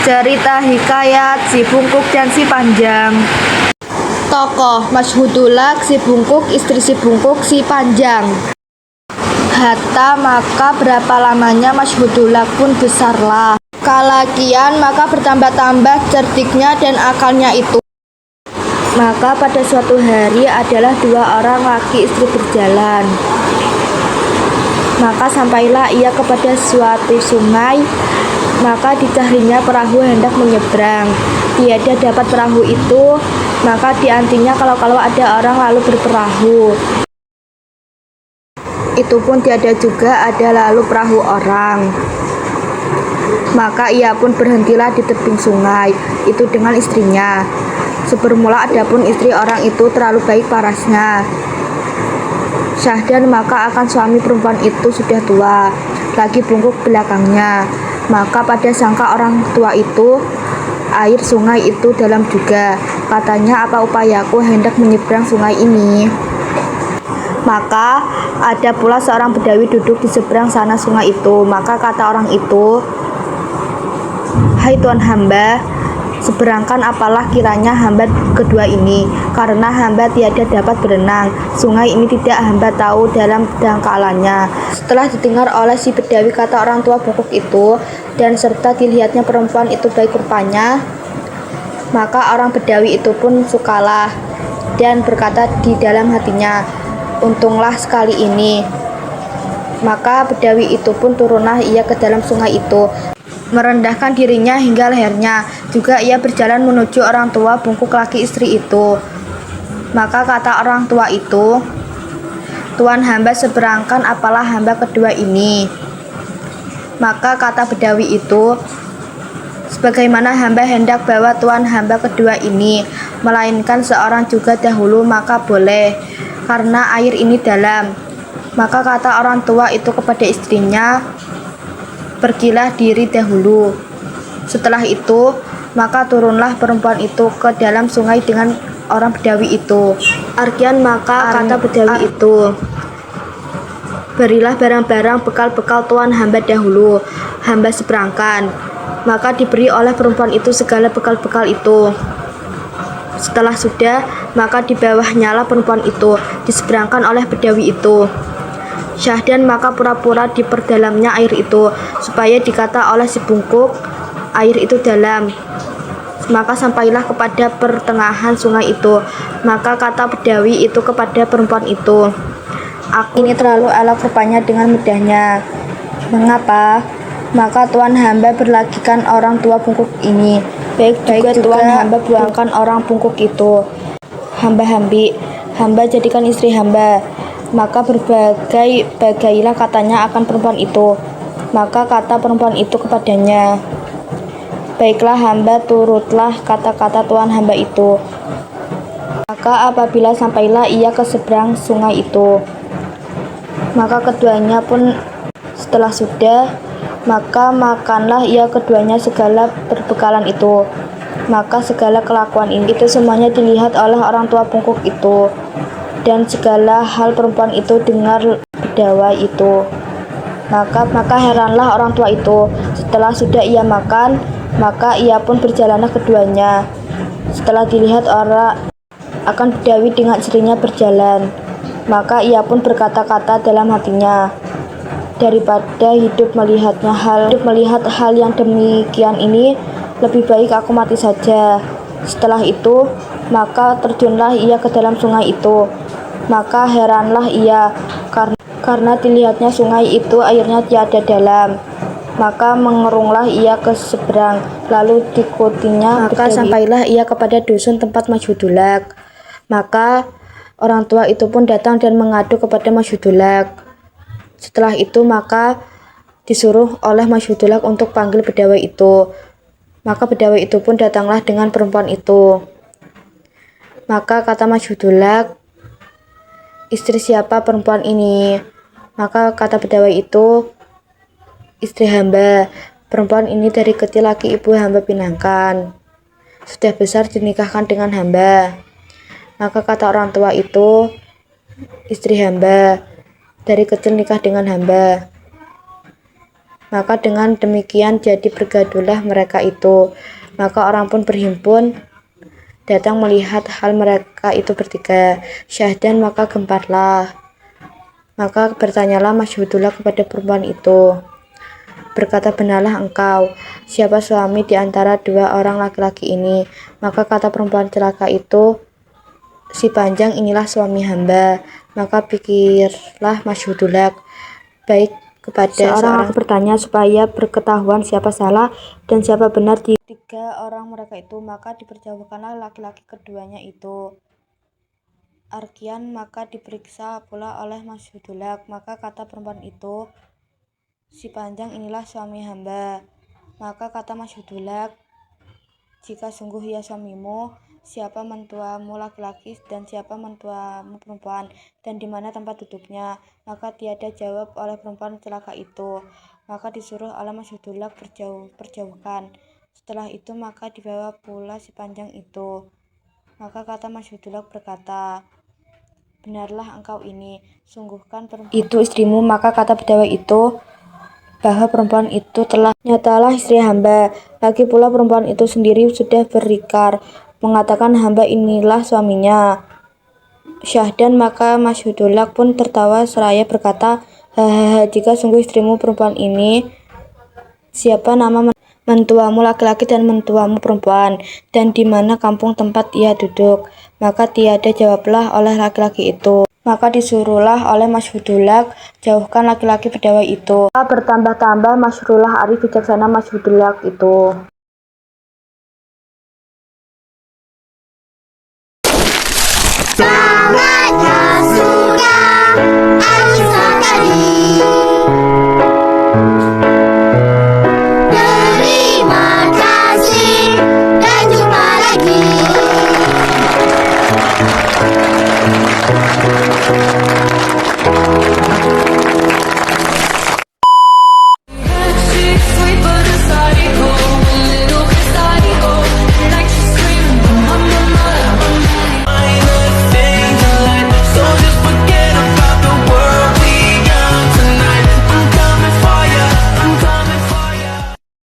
Cerita hikayat si Bungkuk dan si Panjang. Tokoh Masyhudulak, si Bungkuk, istri si Bungkuk, si Panjang. Hatta maka berapa lamanya Masyhudulak pun besarlah. Kalakian maka bertambah-tambah cerdiknya dan akalnya itu. Maka pada suatu hari adalah dua orang laki istri berjalan. Maka sampailah ia kepada suatu sungai. Maka dicarinya perahu hendak menyeberang. Tiada dapat perahu itu, maka diantinya kalau ada orang lalu berperahu. Itu pun tiada juga ada lalu perahu orang. Maka ia pun berhentilah di tebing sungai itu dengan istrinya. Sebermula adapun istri orang itu terlalu baik parasnya. Syahdan maka akan suami perempuan itu sudah tua, lagi bungkuk belakangnya. Maka pada sangka orang tua itu, air sungai itu dalam juga. Katanya, apa upayaku hendak menyeberang sungai ini? Maka ada pula seorang bedawi duduk di seberang sana sungai itu. Maka kata orang itu, hai tuan hamba, seberangkan apalah kiranya hamba kedua ini, karena hamba tiada dapat berenang. Sungai ini tidak hamba tahu dalam dangkalannya. Setelah didengar oleh si bedawi kata orang tua bungkuk itu, dan serta dilihatnya perempuan itu baik rupanya, maka orang bedawi itu pun sukalah, dan berkata di dalam hatinya, untunglah sekali ini. Maka bedawi itu pun turunlah ia ke dalam sungai itu, merendahkan dirinya hingga lehernya. Juga ia berjalan menuju orang tua bungkuk laki istri itu. Maka kata orang tua itu, tuan hamba seberangkan apalah hamba kedua ini. Maka kata bedawi itu, sebagaimana hamba hendak bawa tuan hamba kedua ini, melainkan seorang juga dahulu, maka boleh, karena air ini dalam. Maka kata orang tua itu kepada istrinya, pergilah diri dahulu. Setelah itu, maka turunlah perempuan itu ke dalam sungai dengan orang bedawi itu. Arkian maka kata bedawi itu, berilah barang-barang bekal-bekal tuan hamba dahulu, hamba seberangkan. Maka diberi oleh perempuan itu segala bekal-bekal itu. Setelah sudah, maka di bawahnya lah perempuan itu diseberangkan oleh bedawi itu. Syahdan maka pura-pura diperdalamnya air itu, supaya dikata oleh si bungkuk, air itu dalam. Maka sampailah kepada pertengahan sungai itu. Maka kata bedawi itu kepada perempuan itu, aku ini terlalu elok rupanya dengan mudahnya. Mengapa? Maka tuan hamba berlagikan orang tua bungkuk ini. Baik-baik tuan hamba buangkan orang bungkuk itu. Hamba-hambi, hamba jadikan istri hamba. Maka bagailah katanya akan perempuan itu. Maka kata perempuan itu kepadanya, baiklah hamba turutlah kata-kata tuan hamba itu. Maka apabila sampailah ia ke seberang sungai itu, maka keduanya pun setelah sudah, maka makanlah ia keduanya segala perbekalan itu. Maka segala kelakuan ini itu semuanya dilihat oleh orang tua bungkuk itu, dan segala hal perempuan itu dengar bedawai itu. Maka heranlah orang tua itu. Setelah sudah ia makan, maka ia pun berjalanlah keduanya. Setelah dilihat orang akan bedawi dengan istrinya berjalan, maka ia pun berkata-kata dalam hatinya, daripada hidup melihat hal yang demikian ini, lebih baik aku mati saja. Setelah itu, maka terjunlah ia ke dalam sungai itu. Maka heranlah ia karena dilihatnya sungai itu airnya tiada dalam. Maka mengerunglah ia ke seberang, lalu diikutinya maka sampailah ia kepada dusun tempat Masyhudulak. Maka orang tua itu pun datang dan mengadu kepada Masyhudulak. Setelah itu maka disuruh oleh Masyhudulak untuk panggil bedawai itu. Maka bedawai itu pun datanglah dengan perempuan itu. Maka kata Masyhudulak, istri siapa perempuan ini? Maka kata bedawai itu, istri hamba. Perempuan ini dari kecil laki ibu hamba pinangkan, sudah besar dinikahkan dengan hamba. Maka kata orang tua itu, istri hamba, dari kecil nikah dengan hamba. Maka dengan demikian jadi bergadulah mereka itu. Maka orang pun berhimpun datang melihat hal mereka itu bertiga. Syahdan maka gemparlah. Maka bertanyalah Masyhudullah kepada perempuan itu. Berkata, benarlah engkau, siapa suami di antara dua orang laki-laki ini? Maka kata perempuan celaka itu, si Panjang inilah suami hamba. Maka pikirlah Masyhudullah baik kepada seorang laki bertanya supaya berketahuan siapa salah dan siapa benar di tiga orang mereka itu. Maka diperjauhkanlah laki-laki keduanya itu. Arkian maka diperiksa pula oleh Masyhudullah. Maka kata perempuan itu, si Panjang inilah suami hamba. Maka kata Masyhudullah, jika sungguh ia suamimu, siapa mentuamu laki-laki dan siapa mentuamu perempuan, dan di mana tempat duduknya? Maka tiada jawab oleh perempuan celaka itu. Maka disuruh oleh Masyhudullah perjauhkan. Setelah itu maka dibawa pula si Panjang itu. Maka kata Masyhudullah berkata, benarlah engkau ini, sungguhkan perempuan itu istrimu. Maka kata pegawai itu bahwa perempuan itu telah nyatalah istri hamba. Lagi pula perempuan itu sendiri sudah berikrar mengatakan hamba inilah suaminya. Syahdan maka Masyhudullah pun tertawa seraya berkata, hahaha, jika sungguh istrimu perempuan ini, siapa nama mentuamu laki-laki dan mentuamu perempuan, dan di mana kampung tempat ia duduk? Maka tiada jawablah oleh laki-laki itu. Maka disuruhlah oleh Masyhudullah jauhkan laki-laki pegawai itu. Bertambah-tambah masyhurlah arif bijaksana Masyhudullah itu.